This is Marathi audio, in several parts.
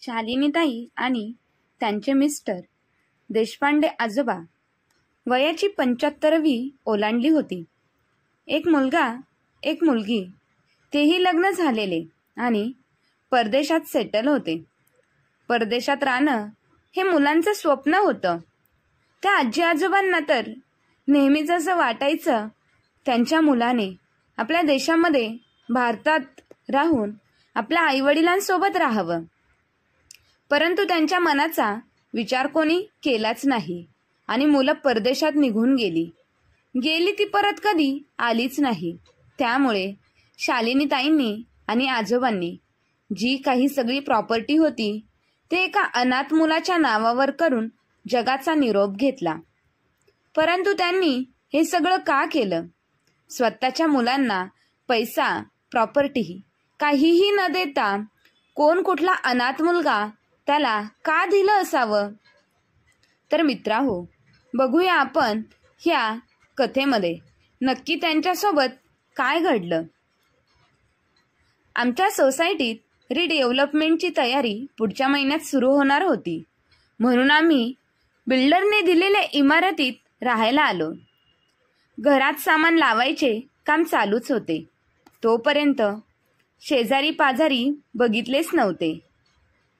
शालिनीताई आणि त्यांचे मिस्टर देशपांडे आजोबा वयाची 75वी ओलांडली होती. एक मुलगा एक मुलगी, तेही लग्न झालेले आणि परदेशात सेटल होते. परदेशात राहणं हे मुलांचं स्वप्न होतं. त्या आजी आजोबांना तर नेहमीच असं वाटायचं त्यांच्या मुलाने आपल्या देशामध्ये भारतात राहून आपल्या आईवडिलांसोबत राहावं. परंतु त्यांच्या मनाचा विचार कोणी केलाच नाही आणि मुलं परदेशात निघून गेली ती परत कधी आलीच नाही. त्यामुळे शालिनीताईंनी आणि आजोबांनी जी काही सगळी प्रॉपर्टी होती ते एका अनाथ मुलाच्या नावावर करून जगाचा निरोप घेतला. परंतु त्यांनी हे सगळं का केलं? स्वतःच्या मुलांना पैसा, प्रॉपर्टी काहीही न देता कोण कुठला अनाथ मुलगा त्याला का दिलं असावं? तर मित्रांनो, बघूया आपण ह्या कथेमध्ये नक्की त्यांच्यासोबत काय घडलं. आमच्या सोसायटीत रिडेव्हलपमेंटची तयारी पुढच्या महिन्यात सुरू होणार होती, म्हणून आम्ही बिल्डरने दिलेल्या इमारतीत राहायला आलो. घरात सामान लावायचे काम चालूच होते. तोपर्यंत शेजारी पाजारी बघितलेच नव्हते.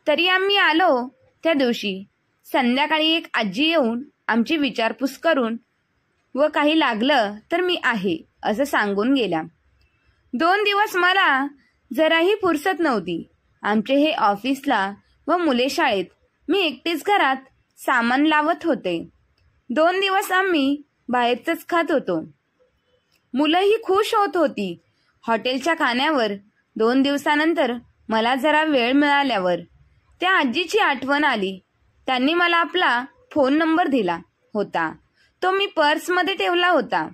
तरी आम्ही आलो त्या दिवशी संध्याकाळी एक आजी येऊन आमची विचारपूस करून व काही लागलं तर मी आहे असं सांगून गेल्या. 2 दिवस मला जराही फुरसत नव्हती. आमचे हे ऑफिसला व मुले शाळेत, मी एकटीच घरात सामान लावत होते. 2 दिवस आम्ही बाहेरच खात होतो. मुलंही खुश होत होती. हॉटेलच्या खाण्यावर 2 दिवसानंतर मला जरा वेळ मिळाल्यावर त्या आजीची आठवण आली. त्यांनी मला आपला फोन नंबर दिला होता. तो मी पर्समध्ये ठेवला होता.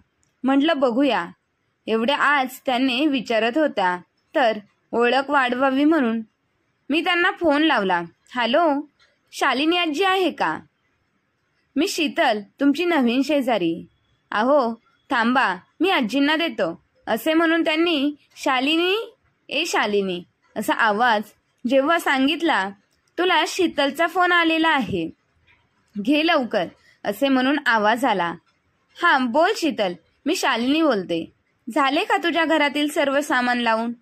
म्हटलं बघूया. एवढ्या आज त्यांनी विचारत होता तर ओळख वाढवावी म्हणून मी त्यांना फोन लावला. हॅलो, शालिनी आजी आहे का? मी शीतल, तुमची नवीन शेजारी. अहो थांबा, मी आजींना देतो असे म्हणून त्यांनी शालिनी असा आवाज जेव्हा सांगितला, तुला शीतलचा फोन आलेला आहे, घे लवकर असे म्हणून आवाज आला. हां बोल शीतल, मी शालिनी बोलते. झाले का तुझ्या घरातील सर्व सामान लावून?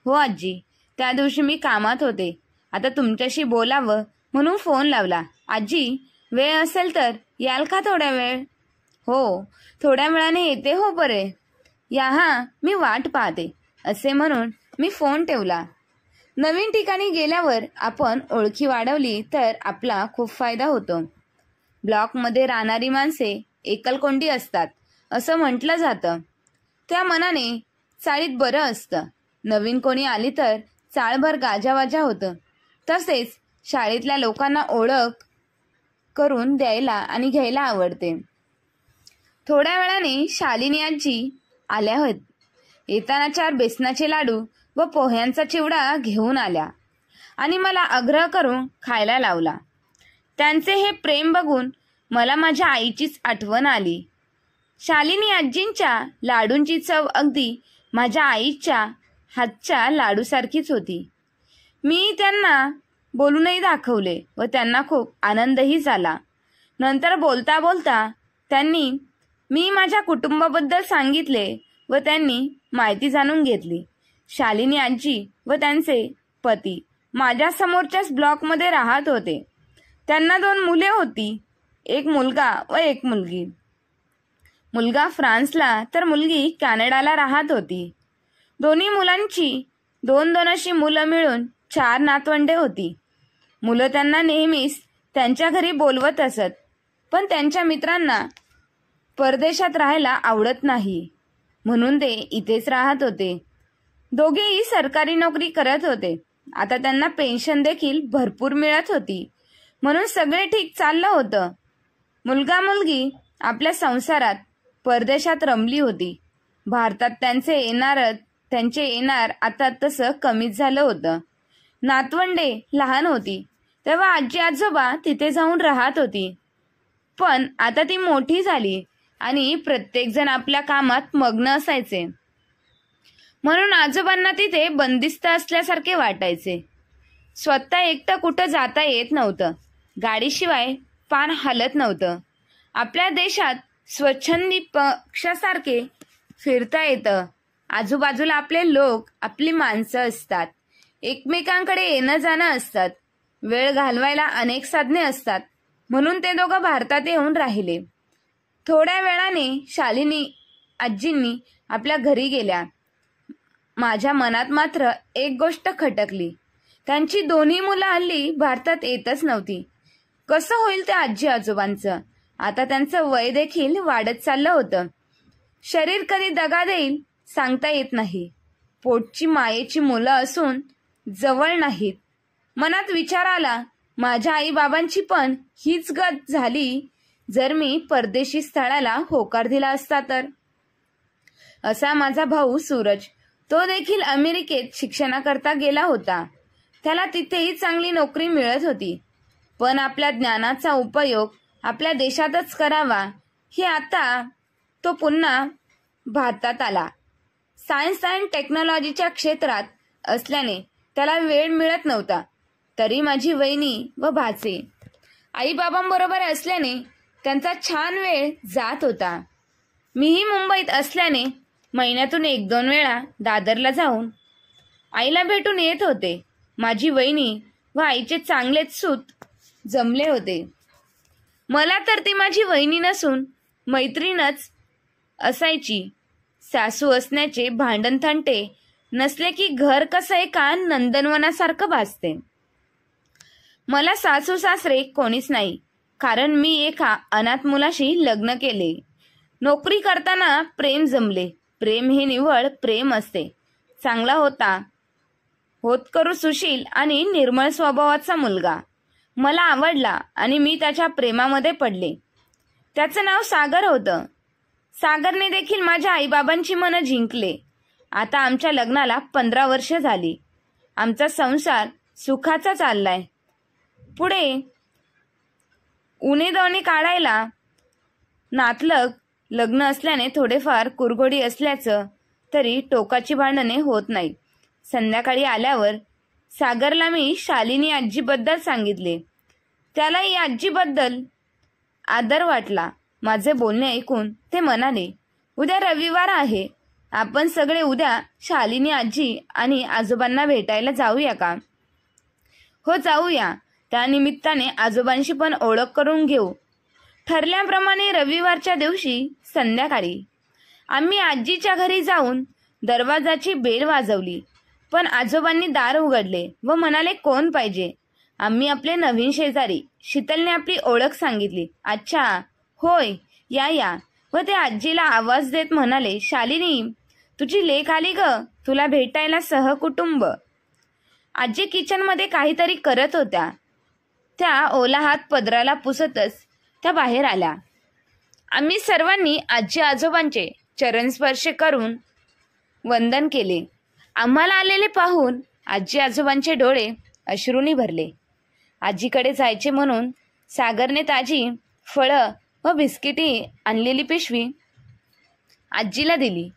हो आजी, त्या दिवशी मी कामात होते. आता तुमच्याशी बोलावं म्हणून फोन लावला. आजी, वेळ असेल तर याल का थोड्या वेळ? हो, थोड्या वेळाने येते हो बरे. या हां, मी वाट पाहते असे म्हणून मी फोन ठेवला. नवीन ठिकाणी गेल्यावर आपण ओळखी वाढवली तर आपला खूप फायदा होतो. ब्लॉकमध्ये राहणारी माणसे एकलकोंडी असतात असं म्हटलं जातं. त्या मनाने चाळीत बरं असतं. नवीन कोणी आली तर चाळभर गाजावाजा होतं. तसेच शाळेतल्या लोकांना ओळख करून द्यायला आणि घ्यायला आवडते. थोड्या वेळाने शालिनी आजी आल्या होत. येताना 4 बेसनाचे लाडू व पोह्यांचा चिवडा घेऊन आल्या आणि मला आग्रह करून खायला लावला. त्यांचे हे प्रेम बघून मला माझ्या आईचीच आठवण आली. शालिनी आजींच्या लाडूंची चव अगदी माझ्या आईच्या हातच्या लाडूसारखीच होती. मी त्यांना बोलूनही दाखवले व त्यांना खूप आनंदही झाला. नंतर बोलता बोलता त्यांनी मी माझ्या कुटुंबाबद्दल सांगितले व त्यांनी माहिती जाणून घेतली. शालिनी आजी व त्यांचे पती माझ्या समोरच्याच ब्लॉकमध्ये राहत होते. त्यांना 2 मुले होती, एक मुलगा व एक मुलगी. मुलगा फ्रान्सला तर मुलगी कॅनडाला राहत होती. दोन्ही मुलांची 2-2 अशी मुलं मिळून 4 नातवंडे होती. मुलं त्यांना नेहमीच त्यांच्या घरी बोलवत असत, पण त्यांच्या मित्रांना परदेशात राहायला आवडत नाही म्हणून ते इथेच राहत होते. दोघेही सरकारी नोकरी करत होते. आता त्यांना पेन्शन देखील भरपूर मिळत होती, म्हणून सगळे ठीक चाललं होतं. मुलगा मुलगी आपल्या संसारात परदेशात रमली होती. भारतात त्यांचे येणार आता तसं कमीच झालं होतं. नातवंडे लहान होती तेव्हा आजी आजोबा तिथे जाऊन राहत होती, पण आता ती मोठी झाली आणि प्रत्येकजण आपल्या कामात मग्न असायचे. म्हणून आजोबांना तिथे बंदिस्त असल्यासारखे वाटायचे. स्वतः एकटं कुठं जाता येत नव्हतं. गाडीशिवाय पान हलत नव्हतं. आपल्या देशात स्वच्छंदी पक्षासारखे फिरता येतं. आजूबाजूला आपले लोक, आपली माणसं असतात. एकमेकांकडे येणं जाणं असतात. वेळ घालवायला अनेक साधने असतात. म्हणून ते दोघं भारतात येऊन राहिले. थोड्या वेळाने शालिनी आजींनी आपल्या घरी गेल्या. माझ्या मनात मात्र एक गोष्ट खटकली. त्यांची दोन्ही मुलं हल्ली भारतात येतच नव्हती. कसं होईल त्या आजी आजोबांचं? आता त्यांचं वय देखील वाढत चाललं होतं. शरीर कधी दगा देईल सांगता येत नाही. पोटची मायेची मुलं असून जवळ नाहीत. मनात विचार आला, माझ्या आई बाबांची पण हीच गत झाली जर मी परदेशी स्थळाला होकार दिला असता तर. असा माझा भाऊ सूरज, तो देखील अमेरिकेत शिक्षणाकरता गेला होता. त्याला तिथेही चांगली नोकरी मिळत होती. पण आपल्या ज्ञानाचा उपयोग आपल्या देशातच करावा हे आता तो पुन्हा भारतात आला. सायन्स अँड टेक्नॉलॉजीच्या क्षेत्रात असल्याने त्याला वेळ मिळत नव्हता. तरी माझी वहिनी व भाचे आईबाबांबरोबर असल्याने त्यांचा छान वेळ जात होता. मीही मुंबईत असल्याने महिन्यातून 1-2 वेळा दादरला जाऊन आईला भेटून येत होते. माझी वहिनी व आईचे चांगलेच सूत जमले होते. मला तर ती माझी वहिनी नसून मैत्रीणच असायची. सासू असण्याचे भांडणतंटे नसले की घर कसं एका नंदनवनासारखं भासते. मला सासू सासरे कोणीच नाही, कारण मी एका अनाथ मुलाशी लग्न केले. नोकरी करताना प्रेम जमले. प्रेम हे निव्वळ प्रेम असते. चांगला होतकरू सुशील आणि निर्मळ स्वभावाचा मुलगा मला आवडला आणि मी त्याच्या प्रेमामध्ये पडले. त्याचं नाव सागर होतं. सागरने देखील माझ्या आईबाबांची मनं जिंकले. आता आमच्या लग्नाला 15 वर्ष झाली. आमचा संसार सुखाचा चाललाय. पुढे उणेदवणे काढायला नातलग लग्न असल्याने थोडेफार कुरघोडी असल्याचं तरी टोकाची भांडणे होत नाहीत. संध्याकाळी आल्यावर सागरला मी शालिनी आजीबद्दल सांगितले. त्यालाही आजीबद्दल आदर वाटला. माझे बोलणे ऐकून ते म्हणाले, उद्या रविवार आहे, आपण सगळे उद्या शालिनी आजी आणि आजोबांना भेटायला जाऊया का? हो जाऊया. त्यानिमित्ताने आजोबांशी पण ओळख करून घेऊ. ठरल्याप्रमाणे रविवारच्या दिवशी संध्याकाळी आम्ही आजीच्या घरी जाऊन दरवाजाची बेल वाजवली. पण आजोबांनी दार उघडले व म्हणाले, कोण पाहिजे? आम्ही आपले नवीन शेजारी. शीतलने आपली ओळख सांगितली. अच्छा, होय, या. व ते आजीला आवाज देत म्हणाले, शालिनी, तुझी लेक आली ग, तुला भेटायला सहकुटुंब. आजी किचनमध्ये काहीतरी करत होत्या. त्या ओला हात पदराला पुसतच त्या बाहेर आल्या. आम्ही सर्वांनी आजी आजोबांचे चरणस्पर्श करून वंदन केले. आम्हाला आलेले पाहून आजी आजोबांचे डोळे अश्रूंनी भरले. आजीकडे जायचे म्हणून सागरने ताजी फळं व बिस्किटे आणलेली पिशवी आजीला दिली.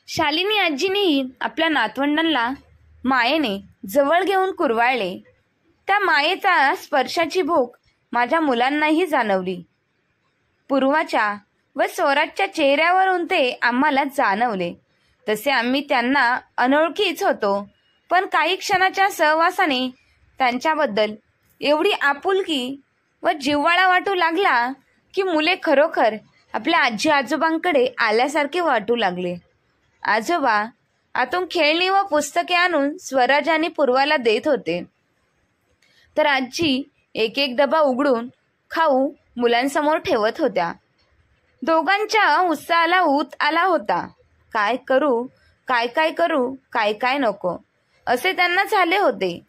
शालिनी आजीनेही आपल्या नातवंडांना मायेने जवळ घेऊन कुरवाळले. त्या मायेचा स्पर्शाची भूक माझ्या मुलांनाही जाणवली. पूर्वाच्या व स्वराजच्या चेहऱ्यावरून ते आम्हाला जाणवले. तसे आम्ही त्यांना अनोळखीच होतो, पण काही क्षणाच्या सहवासाने त्यांच्याबद्दल एवढी आपुलकी व जिव्हाळा वाटू लागला की मुले खरोखर आपल्या आजी आजोबांकडे आल्यासारखे वाटू लागले. आजोबा आतून खेळणी व पुस्तके आणून स्वराज आणि पूर्वाला देत होते, तर आजी एक एक डबा उघडून खाऊ मुलांसमोर ठेवत होत्या. दोघांच्या उत्साहाला ऊत आला होता. काय करू, काय करू, काय नको असे त्यांना झाले होते.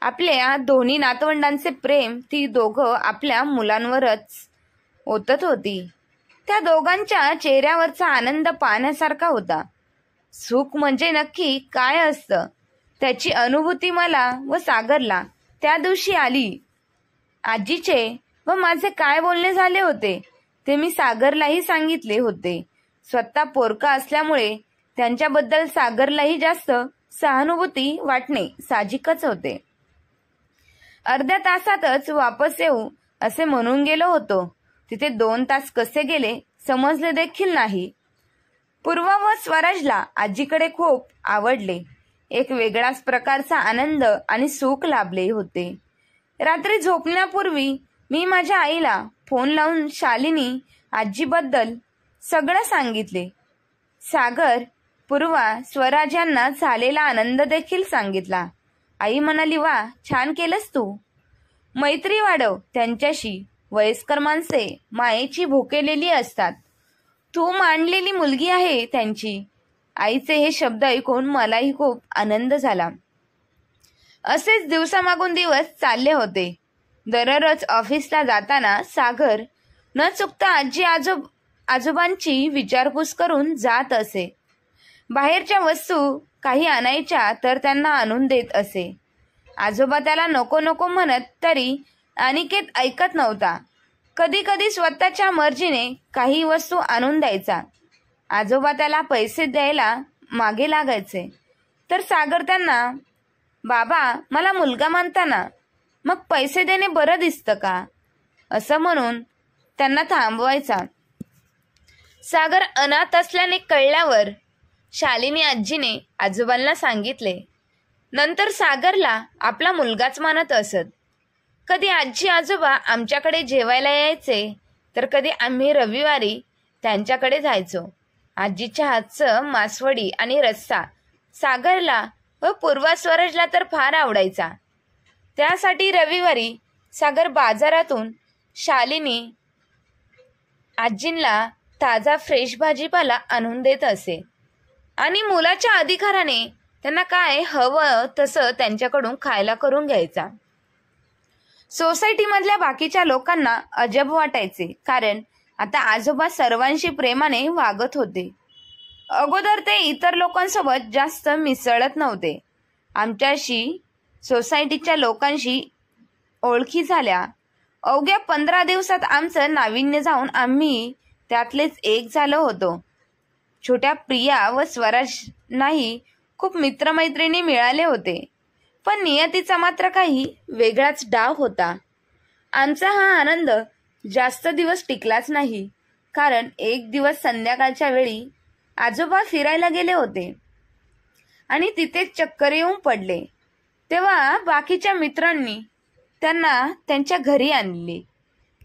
आपल्या दोन्ही नातवंडांचे प्रेम ती दोघं आपल्या मुलांवरच ओतत होती. त्या दोघांच्या चेहऱ्यावरचा आनंद पाहण्यासारखा होता. सुख म्हणजे नक्की काय असतं त्याची अनुभूती मला व सागरला त्या दिवशी आली. आजीचे व माझे काय बोलणे झाले होते ते मी सागरलाही सांगितले होते. स्वतः पोरका असल्यामुळे त्यांच्याबद्दल सागरलाही जास्त सहानुभूती वाटणे साहजिकच होते. अर्ध्या तासातच वापस येऊ असे म्हणून गेलो होतो. तिथे 2 तास कसे गेले समजले देखील नाही. पूर्वा व स्वराजला आजीकडे खूप आवडले. एक वेगळाच प्रकारचा आनंद आणि सुख लाभले होते. रात्री झोपण्यापूर्वी मी माझ्या आईला फोन लावून शालिनी आजीबद्दल सगळं सांगितले. सागर, पूर्वा, स्वराज यांना झालेला आनंद देखील सांगितला. आई म्हणाली, वा, छान केलंस तू. मैत्री वाढव त्यांच्याशी. वयस्कर माणसे मायेची भुकेलेली असतात. तू मांडलेली मुलगी आहे त्यांची. आईचे हे शब्द ऐकून मलाही खूप आनंद झाला. असेच दिवसामागून दिवस चालले होते. दररोज ऑफिसला जाताना सागर न चुकता आजोबांची विचारपूस करून जात असे. बाहेरच्या वस्तू काही आणायच्या तर त्यांना आणून देत असे. आजोबा त्याला नको नको म्हणत तरी अनिकेत ऐकत नव्हता. कधी कधी स्वतःच्या मर्जीने काही वस्तू आणून द्यायचा. आजोबा त्याला पैसे द्यायला मागे लागायचे तर सागर त्यांना, बाबा, मला मुलगा मानता ना, मग पैसे देणे बरं दिसतं का, असं म्हणून त्यांना थांबवायचा. सागर अनाथ असल्याने कळल्यावर शालिनी आजीने आजोबांना सांगितले. नंतर सागरला आपला मुलगाच मानत असत. कधी आजी आजोबा आमच्याकडे जेवायला यायचे तर कधी आम्ही रविवारी त्यांच्याकडे जायचो. आजीच्या हातचं मासवडी आणि रस्सा सागरला व पूर्वा स्वराजला तर फार आवडायचा. त्यासाठी रविवारी सागर बाजारातून शालिनी आजींना ताजा फ्रेश भाजीपाला आणून देत असे आणि मुलाच्या अधिकाराने त्यांना काय हवं तसं त्यांच्याकडून खायला करून घ्यायचा. सोसायटीमधल्या बाकीच्या लोकांना अजब वाटायचे, कारण आता आजोबा सर्वांशी प्रेमाने वागत होते. अगोदर ते इतर लोकांसोबत जास्त मिसळत नव्हते. आमच्याशी सोसायटीच्या लोकांशी ओळखी झाल्या. अवघ्या 15 दिवसात आमचं नाविन्य जाऊन आम्ही त्यातलेच एक झालो होतो. छोट्या प्रिया व स्वराजनाही खूप मित्रमैत्रिणी मिळाले होते. पण नियतीचा मात्र काही वेगळाच डाव होता. आमचा हा आनंद जास्त दिवस टिकलाच नाही, कारण एक दिवस संध्याकाळच्या वेळी आजोबा फिरायला गेले होते आणि तिथेच चक्कर येऊन पडले. तेव्हा बाकीच्या मित्रांनी त्यांना त्यांच्या घरी आणले.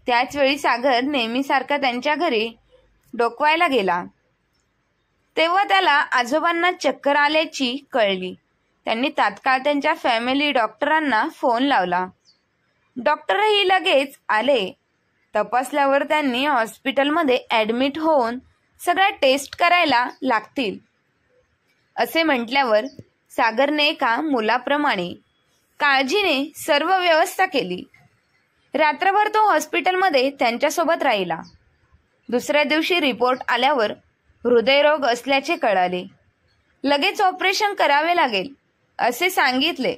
त्याच वेळी सागर नेहमीसारखा त्यांच्या घरी डोकवायला गेला. तेव्हा त्याला आजोबांना चक्कर आल्याची कळली. त्यांनी तात्काळ त्यांच्या फॅमिली डॉक्टरांना फोन लावला. डॉक्टरही लगेच आले. तपासल्यावर त्यांनी हॉस्पिटलमध्ये ॲडमिट होऊन सगळ्या टेस्ट करायला लागतील असे म्हटल्यावर सागरने एका मुलाप्रमाणे काळजीने सर्व व्यवस्था केली. रात्रभर तो हॉस्पिटलमध्ये त्यांच्यासोबत राहिला. दुसऱ्या दिवशी रिपोर्ट आल्यावर हृदयरोग असल्याचे कळाले. लगेच ऑपरेशन करावे लागेल असे सांगितले.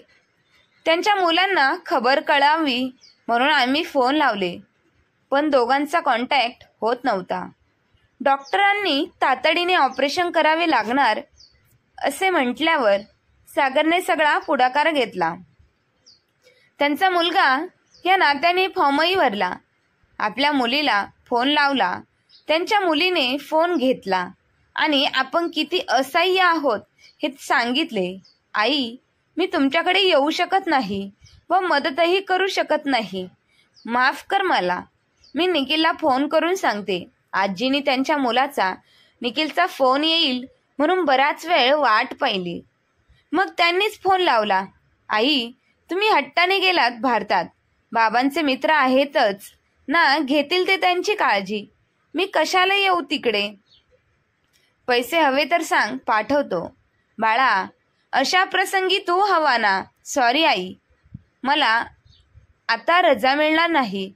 त्यांच्या मुलांना खबर कळावी म्हणून आम्ही फोन लावले, पण दोघांचा कॉन्टॅक्ट होत नव्हता. डॉक्टरांनी तातडीने ऑपरेशन करावे लागणार असे म्हटल्यावर सागरने सगळा पुढाकार घेतला. त्यांचा मुलगा या नात्याने फॉर्मही भरला. आपल्या मुलीला फोन लावला. त्यांच्या मुलीने फोन घेतला आणि आपण किती असह्य आहोत हे सांगितले. आई, मी तुमच्याकडे येऊ शकत नाही व मदतही करू शकत नाही. माफ कर मला. मी निखिलला फोन करून सांगते. आजीने त्यांच्या मुलाचा निखिलचा फोन येईल म्हणून बराच वेळ वाट पाहिली. मग त्यांनीच फोन लावला. आई, तुम्ही हट्टाने गेलात भारतात. बाबांचे मित्र आहेतच ना, घेतील ते त्यांची काळजी. मी कशाला येऊ तिकडे? पैसे हवे तर सांग, पाठवतो. बाळा, अशा प्रसंगी तू हवा ना. सॉरी आई, मला आता रजा मिळणार नाही.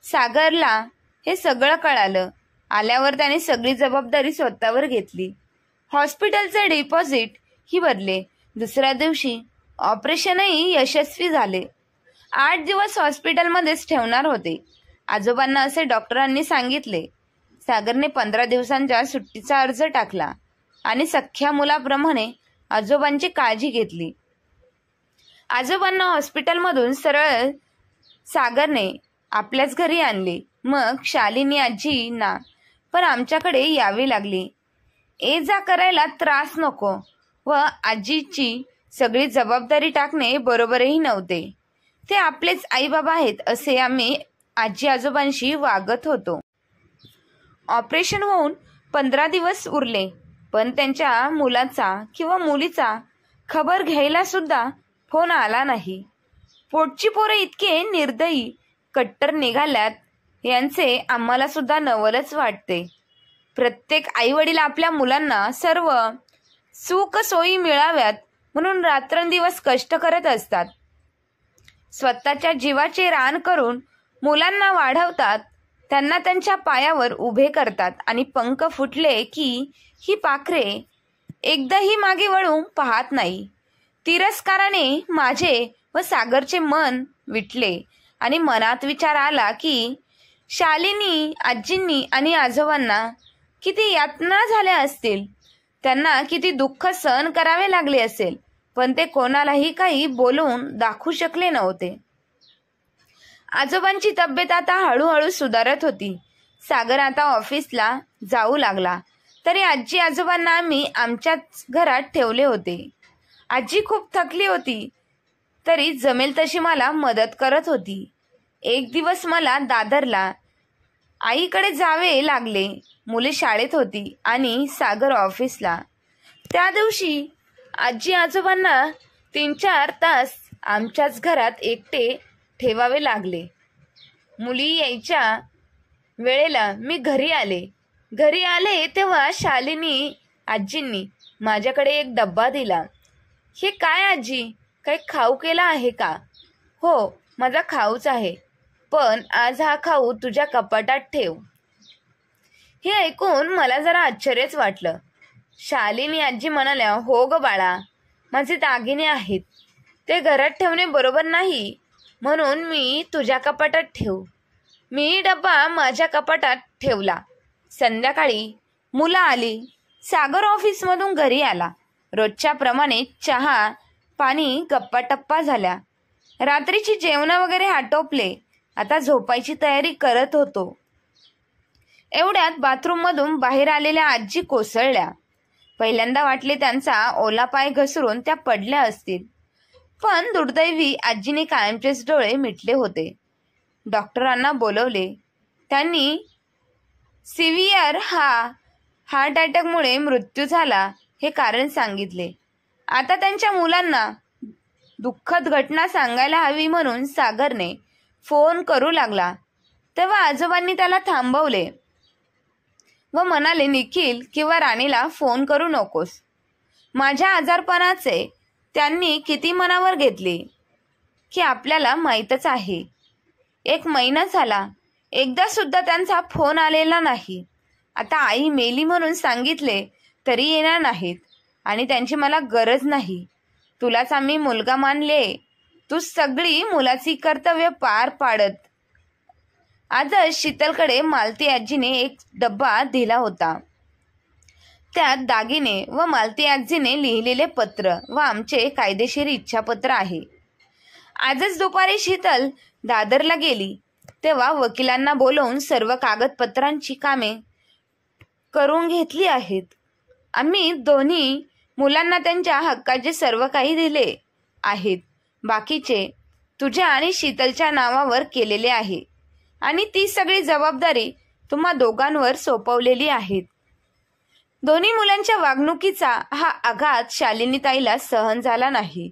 सागरला हे सगळं कळालं. आल्यावर त्याने सगळी जबाबदारी स्वतःवर घेतली. हॉस्पिटलचे डिपॉझिट ही भरले. दुसऱ्या दिवशी ऑपरेशनही यशस्वी झाले. 8 दिवस हॉस्पिटलमध्येच ठेवणार होते. आजोबांना असे डॉक्टरांनी सांगितले. सागरने 15 दिवसांच्या सुट्टीचा अर्ज टाकला आणि सख्ख्या मुलाप्रमाणे आजोबांची काळजी घेतली. आजोबांना हॉस्पिटलमधून सरळ सागरने आपल्याच घरी आणले. मग शालिनी आजींना पण आमच्याकडे यावे लागले. ये जा करायला त्रास नको व आजीची सगळी जबाबदारी टाकणे बरोबरही नव्हते. ते आपलेच आईबाबा आहेत असे आम्ही आजी आजोबांशी वागत होतो. ऑपरेशन होऊन 15 दिवस उरले, पण त्यांच्या मुलाचा किंवा मुलीचा खबर घ्यायला सुद्धा फोन आला नाही. पोटची पोरं इतके निर्दयी कट्टर निघाल्यात यांचे आम्हाला सुद्धा नवलच वाटते. प्रत्येक आईवडील आपल्या मुलांना सर्व सुख सोयी मिळाव्यात म्हणून रात्रंदिवस कष्ट करत असतात. स्वतःच्या जीवाचे रान करून मुलांना वाढवतात, त्यांना त्यांच्या पायावर उभे करतात आणि पंख फुटले की ही पाखरे एकदाही मागे वळून पाहत नाही. तिरस्काराने माझे व सागरचे मन विटले आणि मनात विचार आला की शालिनी आजींनी आणि आजोबांना किती यातना झाल्या असतील, त्यांना किती दुःख सहन करावे लागले असेल, पण ते कोणालाही काही बोलून दाखवू शकले नव्हते. आजोबांची तब्येत आता हळूहळू सुधारत होती. सागर आता ऑफिसला जाऊ लागला, तरी आजी आजोबांना आम्ही आमच्याच घरात ठेवले होते. आजी खूप थकली होती, तरी जमेल तशी मला मदत करत होती. एक दिवस मला दादरला आईकडे जावे लागले. मुले शाळेत होती आणि सागर ऑफिसला. त्या दिवशी आजी आजोबांना 3-4 तास आमच्याच घरात एकटे ठेवावे लागले. मुली यायच्या वेळेला मी घरी आले तेव्हा शालिनी आजींनी माझ्याकडे एक डब्बा दिला. हे काय आजी, काही खाऊ केला आहे का? हो, माझा खाऊच आहे, पण आज हा खाऊ तुझ्या कपाटात ठेव. हे ऐकून मला जरा आश्चर्यच वाटलं. शालिनी आजी म्हणाल्या, हो ग बाळा, माझे दागिने आहेत, ते घरात ठेवणे बरोबर नाही, म्हणून मी तुझ्या कपाटात ठेवू. मी डब्बा माझ्या कपाटात ठेवला. संध्याकाळी मुलं आली. सागर ऑफिसमधून घरी आला. रोजच्या प्रमाणे चहा पाणी गप्पा टप्पा झाल्या. रात्रीची जेवण वगैरे आटोपले. आता झोपायची तयारी करत होतो. एवढ्यात बाथरूममधून बाहेर आलेल्या आजी कोसळल्या. पहिल्यांदा वाटले त्यांचा ओला पाय घसरून त्या पडल्या असतील, पण दुर्दैवी आजीने कायमचेच डोळे मिटले होते. डॉक्टरांना बोलवले. त्यांनी सिव्हिअर हार्ट अटॅकमुळे मृत्यू झाला हे कारण सांगितले. आता त्यांच्या मुलांना दुःखद घटना सांगायला हवी म्हणून सागरने फोन करू लागला. तेव्हा आजोबांनी त्याला थांबवले व म्हणाले, निखिल किंवा राणीला फोन करू नकोस. माझ्या आजारपणाचे त्यांनी किती मनावर घेतले की आपल्याला माहीतच आहे. 1 महिना झाला, एकदा सुद्धा त्यांचा फोन आलेला नाही. आता आई मेली म्हणून सांगितले तरी येणार नाहीत आणि त्यांची मला गरज नाही. तुलाच आम्ही मुलगा मानले, तू सगळी मुलाची कर्तव्य पार पाडत. आजच शीतलकडे मालती आजीने एक डब्बा दिला होता. त्यात दागिने व मालती आजीने लिहिलेले पत्र व आमचे कायदेशीर इच्छापत्र आहे. आजच दुपारी शीतल दादरला गेली तेव्हा वकिलांना बोलवून सर्व कागदपत्रांची कामे करून घेतली आहेत. आम्ही दोन्ही मुलांना त्यांच्या हक्काचे सर्व काही दिले आहेत. बाकीचे तुझ्या आणि शीतलच्या नावावर केलेले आहे आणि ती सगळी जबाबदारी तुम्हा दोघांवर सोपवलेली आहे. दोन्ही मुलांच्या वागणुकीचा हा आघात शालिनीताईला सहन झाला नाही.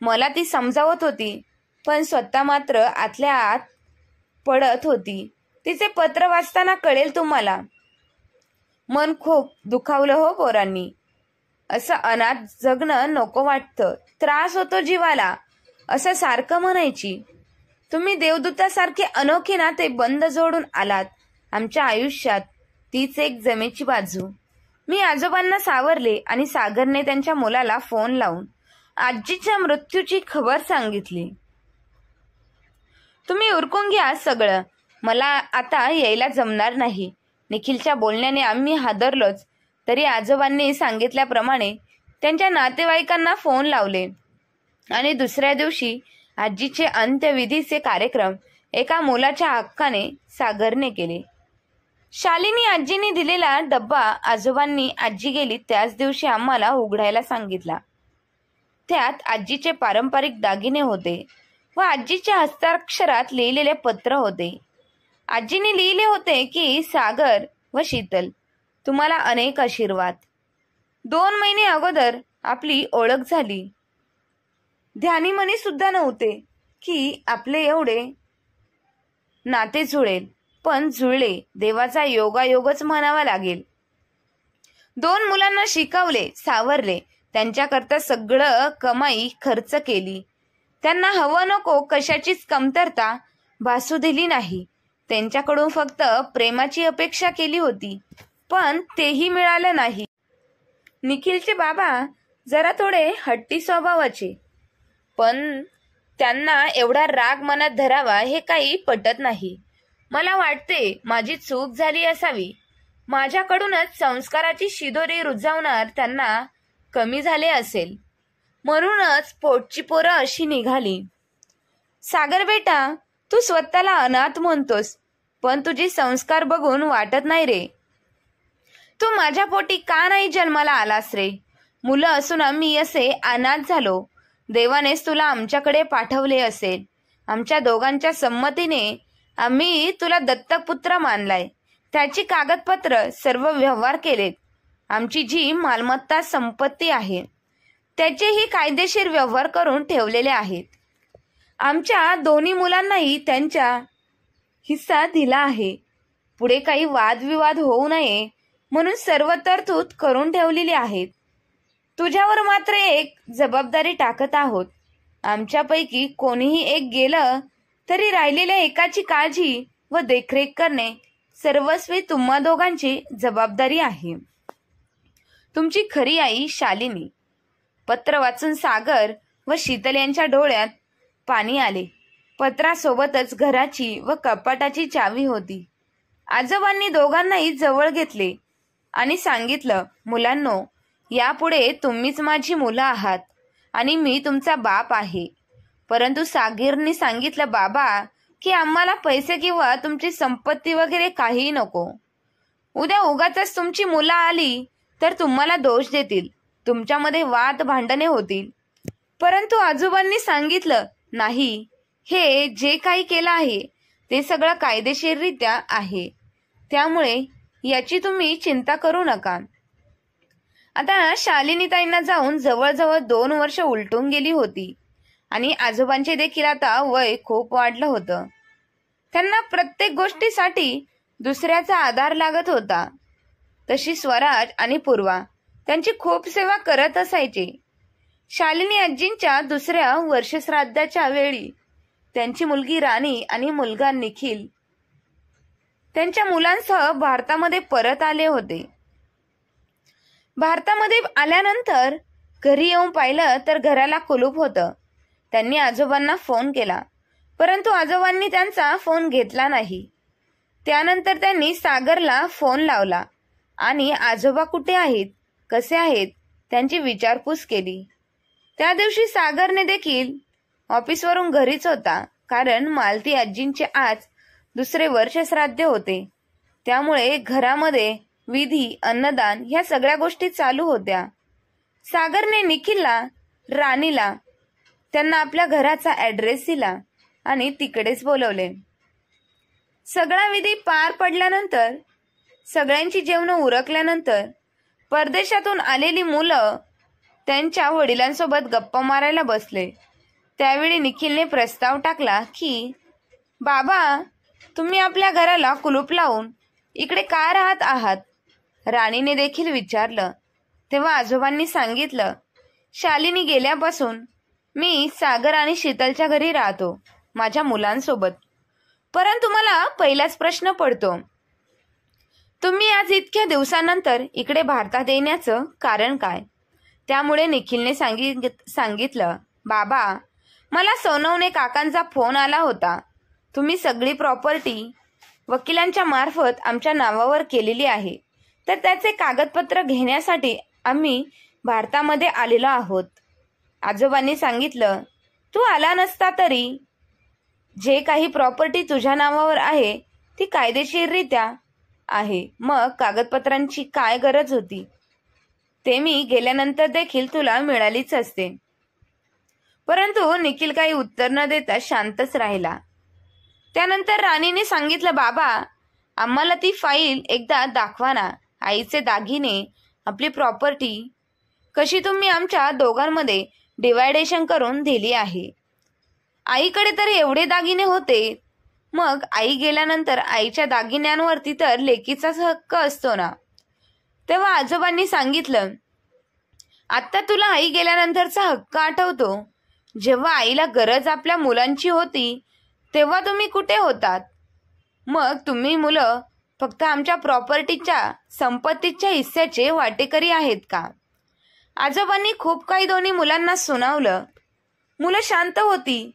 मला ती समजावत होती, पण स्वतः मात्र आतल्या आत पडत होती. तिचे पत्र वाचताना कळेल तुम्हाला. मन खूप दुखावलं हो पोरांनी. असं अनाथ जगणं नको वाटतं, त्रास होतो जीवाला, असं सारखं म्हणायची. तुम्ही देवदूतासारखे अनोखे नाते बंद जोडून आलात आमच्या आयुष्यात. तीच एक जमेची बाजू. मी आजोबांना सावरले आणि सागरने त्यांच्या मुलाला फोन लावून आजीच्या मृत्यूची खबर सांगितली. तुम्ही उरकून घ्या सगळं, मला आता यायला जमणार नाही. निखिलच्या बोलण्याने आम्ही हादरलोच, तरी आजोबांनी सांगितल्याप्रमाणे त्यांच्या नातेवाईकांना फोन लावले. आणि दुसऱ्या दिवशी आजीचे अंत्यविधीचे कार्यक्रम एका मुलाच्या हक्काने सागरने केले. शालिनी आजीने दिलेला डब्बा आजोबांनी आजी गेली त्याच दिवशी आम्हाला उघडायला सांगितला. त्यात आजीचे पारंपरिक दागिने होते व आजीच्या हस्ताक्षरात लिहिलेले पत्र होते. आजीने लिहिले होते की सागर व शीतल, तुम्हाला अनेक आशीर्वाद. 2 महिने अगोदर आपली ओळख झाली. ध्यानीमनी सुद्धा नव्हते की आपले एवढे नाते जुळेल, पण जुळले. देवाचा योगायोगच म्हणावा लागेल. 2 मुलांना शिकवले, सावरले, त्यांच्याकरता सगळं कमाई खर्च केली. त्यांना हवं नको कशाचीच कमतरता भासू दिली नाही. त्यांच्याकडून फक्त प्रेमाची अपेक्षा केली होती, पण तेही मिळालं नाही. निखिलचे बाबा जरा थोडे हट्टी स्वभावाचे, पण त्यांना एवढा राग मनात धरावा हे काही पटत नाही. मला वाटते माझी चूक झाली असावी. माझ्याकडूनच संस्काराची शिदोरी रुजवणार त्यांना कमी झाले असेल, म्हणूनच पोटची पोरं अशी निघाली. सागर बेटा, तू स्वतःला अनाथ म्हणतोस, पण तुझे संस्कार बघून वाटत नाही रे. तू माझ्या पोटी का नाही जन्माला आलास रे? मुलं असून आम्ही असे अनाथ झालो. देवानेच तुला आमच्याकडे पाठवले असेल. आमच्या दोघांच्या संमतीने आम्ही तुला दत्तकपुत्र मानलाय. त्याची कागदपत्र सर्व व्यवहार केलेत. आमची जी मालमत्ता संपत्ती आहे त्याचेही कायदेशीर व्यवहार करून ठेवलेले आहेत. आमच्या दोन्ही मुलांनाही त्यांचा हिस्सा दिला आहे. पुढे काही वादविवाद होऊ नये म्हणून सर्व तरतूद करून ठेवलेली आहेत. तुझ्यावर मात्र एक जबाबदारी टाकत आहोत. आमच्यापैकी कोणीही एक गेलं तरी राहिलेल्या एकाची काळजी व देखरेख करणे सर्वस्वी तुम्हा दोघांची जबाबदारी आहे. तुमची खरी आई शालिनी. पत्र वाचून सागर व शीतल यांच्या डोळ्यात पाणी आले. पत्रासोबतच घराची व कपाटाची चावी होती. आजोबांनी दोघांनाही जवळ घेतले आणि सांगितलं, मुलांनो, यापुढे तुम्हीच माझी मुलं आहात आणि मी तुमचा बाप आहे. परंतु सागरने सांगितलं, बाबा, की आम्हाला पैसे किंवा तुमची संपत्ती वगैरे काहीही नको. उद्या उगाच तुमची मुलं आली तर तुम्हाला दोष देतील, तुमच्यामध्ये वाद भांडणे होतील. परंतु आजोबांनी सांगितलं, नाही, हे जे काही केलं आहे ते सगळं कायदेशीररित्या आहे, त्यामुळे याची तुम्ही चिंता करू नका. आता शालिनीताईंना जाऊन जवळजवळ 2 वर्ष उलटून गेली होती आणि आजोबांचे देखील आता वय खूप वाढलं होतं. त्यांना प्रत्येक गोष्टीसाठी दुसऱ्याचा आधार लागत होता. तशी स्वराज आणि पूर्वा त्यांची खूप सेवा करत असायचे. शालिनी आजींच्या दुसऱ्या वर्षश्राद्धाच्या वेळी त्यांची मुलगी राणी आणि मुलगा निखिल त्यांच्या मुलांसह भारतामध्ये परत आले होते. भारतामध्ये आल्यानंतर घरी येऊन पाहिलं तर घराला कुलूप होतं. त्यांनी आजोबांना फोन केला, परंतु आजोबांनी त्यांचा फोन घेतला नाही. त्यानंतर त्यांनी सागरला फोन लावला आणि आजोबा कुठे आहेत, कसे आहेत त्यांची विचारपूस केली. त्या दिवशी सागरने देखील ऑफिसवरून घरीच होता, कारण मालती आजींचे आज दुसरे वर्षश्राद्ध होते. त्यामुळे घरामध्ये विधी, अन्नदान ह्या सगळ्या गोष्टी चालू होत्या. सागरने निखिलला, राणीला त्यांना आपल्या घराचा ॲड्रेस दिला आणि तिकडेच बोलवले. सगळा विधी पार पडल्यानंतर, सगळ्यांची जेवणं उरकल्यानंतर परदेशातून आलेली मुलं त्यांच्या वडिलांसोबत गप्पा मारायला बसले. त्यावेळी निखिलने प्रस्ताव टाकला की, बाबा, तुम्ही आपल्या घराला कुलूप लावून इकडे का राहत आहात? राणीने देखील विचारलं. तेव्हा आजोबांनी सांगितलं, शालिनी गेल्यापासून मी सागर आणि शीतलच्या घरी राहतो माझ्या मुलांसोबत. परंतु मला पहिलाच प्रश्न पडतो, तुम्ही आज इतक्या दिवसानंतर इकडे भारतात येण्याचं कारण काय? त्यामुळे निखिलने सांगितलं, बाबा, मला सोनवणे काकांचा फोन आला होता. तुम्ही सगळी प्रॉपर्टी वकिलांच्या मार्फत आमच्या नावावर केलेली आहे, तर त्याचे कागदपत्र घेण्यासाठी आम्ही भारतामध्ये आलेलो आहोत. आजोबांनी सांगितलं, तू आला नसता तरी जे काही प्रॉपर्टी तुझ्या नावावर आहे ती कायदेशीररित्या आहे, मग कागदपत्रांची काय गरज होती? ते मी गेल्यानंतर देखील तुला मिळालीच असते. परंतु निखिल काही उत्तर न देता शांतच राहिला. त्यानंतर राणीने सांगितलं, बाबा आम्हाला ती फाईल एकदा दाखवा ना. आईचे दागिने, आपली प्रॉपर्टी कशी तुम्ही आमच्या दोघांमध्ये डिवायडेशन करून दिली आहे. आईकडे तर एवढे दागिने होते, मग आई गेल्यानंतर आईच्या दागिन्यांवरती तर लेकीचाच हक्क असतो ना. तेव्हा आजोबांनी सांगितलं, आत्ता तुला आई गेल्यानंतरचा हक्क आठवतो? जेव्हा आईला गरज आपल्या मुलांची होती तेव्हा तुम्ही कुठे होतात? मग तुम्ही मुलं फक्त आमच्या प्रॉपर्टीच्या, संपत्तीच्या हिस्स्याचे वाटेकरी आहेत का? आजोबांनी खूप काही दोन्ही मुलांना सुनावलं. मुलं शांत होती,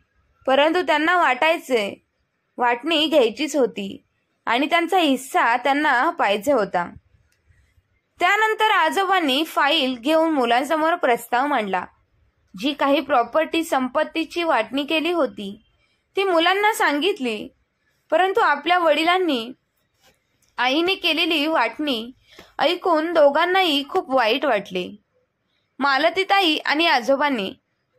परंतु त्यांना वाटणी घ्यायचीच होती आणि त्यांचा हिस्सा त्यांना पाहिजे होता. त्यानंतर आजोबांनी फाईल घेऊन मुलांसमोर प्रस्ताव मांडला. जी काही प्रॉपर्टी, संपत्तीची वाटणी केली होती ती मुलांना सांगितली, परंतु आपल्या वडिलांनी आईने केलेली वाटणी ऐकून दोघांनाही खूप वाईट वाटले. मालतीताई आणि आजोबांनी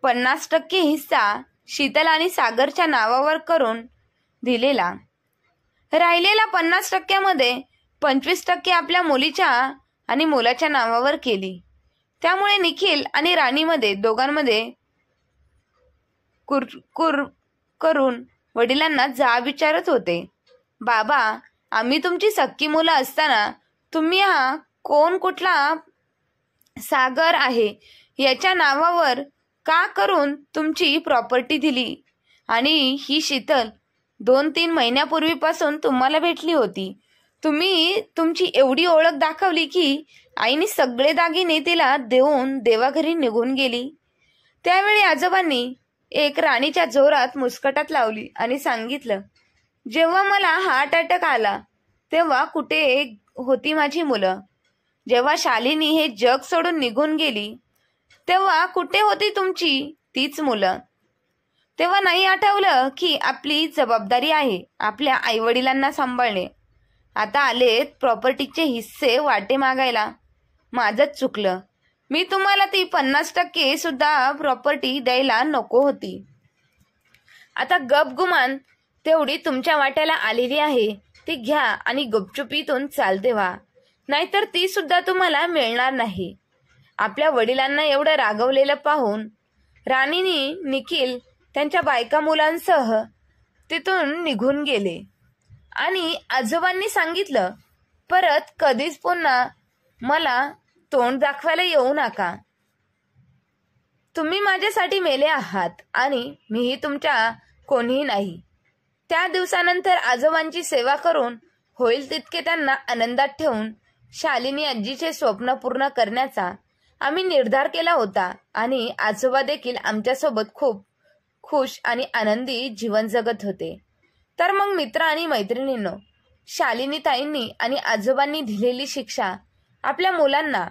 50% हिस्सा शीतल आणि सागरच्या नावावर करून दिलेला. राहिलेला 50%मध्ये 25% आपल्या मुलीच्या आणि मुलाच्या नावावर केली. त्यामुळे निखिल आणि राणीमध्ये दोघांमध्ये करून वडिलांना जाब विचारत होते, बाबा आम्ही तुमची सख्खी मुलं असताना तुम्ही हा कोण कुठला सागर आहे याच्या नावावर का करून तुमची प्रॉपर्टी दिली? आणि ही शीतल 2-3 महिन्यापूर्वीपासून तुम्हाला भेटली होती. तुम्ही तुमची एवढी ओळख दाखवली की आईने सगळे दागिने तिला देऊन देवाघरी निघून गेली. त्यावेळी आजोबांनी एक राणीच्या जोरात मुस्कटात लावली आणि सांगितलं, जेव्हा मला हार्ट अटॅक आला तेव्हा कुठे होती माझी मुलं? जेव्हा शालिनी हे जग सोडून निघून गेली तेव्हा कुठे होती तुमची तीच मुलं? तेव्हा नाही आठवलं की आपली जबाबदारी आहे आपल्या आईवडिलांना सांभाळणे. आता आलेत प्रॉपर्टीचे हिस्से वाटे मागायला. माझंच चुकलं. मी तुम्हाला ती 50% सुद्धा प्रॉपर्टी द्यायला नको होती. आता गपगुमान तेवढी तुमच्या वाट्याला आलेली आहे ती घ्या आणि गुपचुपीतून चालते व्हा, नाहीतर ती सुद्धा तुम्हाला मिळणार नाही. आपल्या वडिलांना एवढं रागवलेलं पाहून राणीनी निखिल त्यांच्या बायका मुलांसह तिथून निघून गेले आणि आजोबांनी सांगितलं, परत कधीच पुन्हा मला तोंड दाखवायला येऊ नका. तुम्ही माझ्यासाठी मेले आहात आणि मीही तुमच्या कोणीही नाही. त्या दिवसानंतर आजोबांची सेवा करून होईल तितके त्यांना आनंदात ठेवून शालिनी आजीचे स्वप्न पूर्ण करण्याचा आम्ही निर्धार केला होता आणि आजोबा देखील आमच्यासोबत खूप खुश आणि आनंदी जीवन जगत होते. तर मग मित्र आणि मैत्रिणींनो, शालिनी ताईंनी आणि आजोबांनी दिलेली शिक्षा आपल्या मुलांना,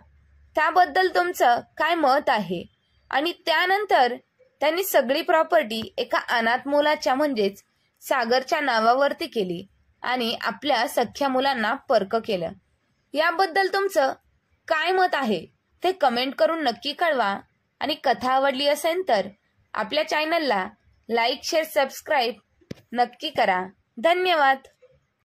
त्याबद्दल तुमचं काय मत आहे? आणि त्यानंतर त्यांनी सगळी प्रॉपर्टी एका अनाथ मुलाच्या म्हणजेच सागरच्या नावावरती केली आणि आपल्या सख्ख्या मुलांना परक केलं. याबद्दल तुमचं काय मत आहे ते कमेंट करून नक्की कळवा. आणि कथा आवडली असेल तर आपल्या चॅनलला लाईक, शेअर, सबस्क्राईब नक्की करा. धन्यवाद.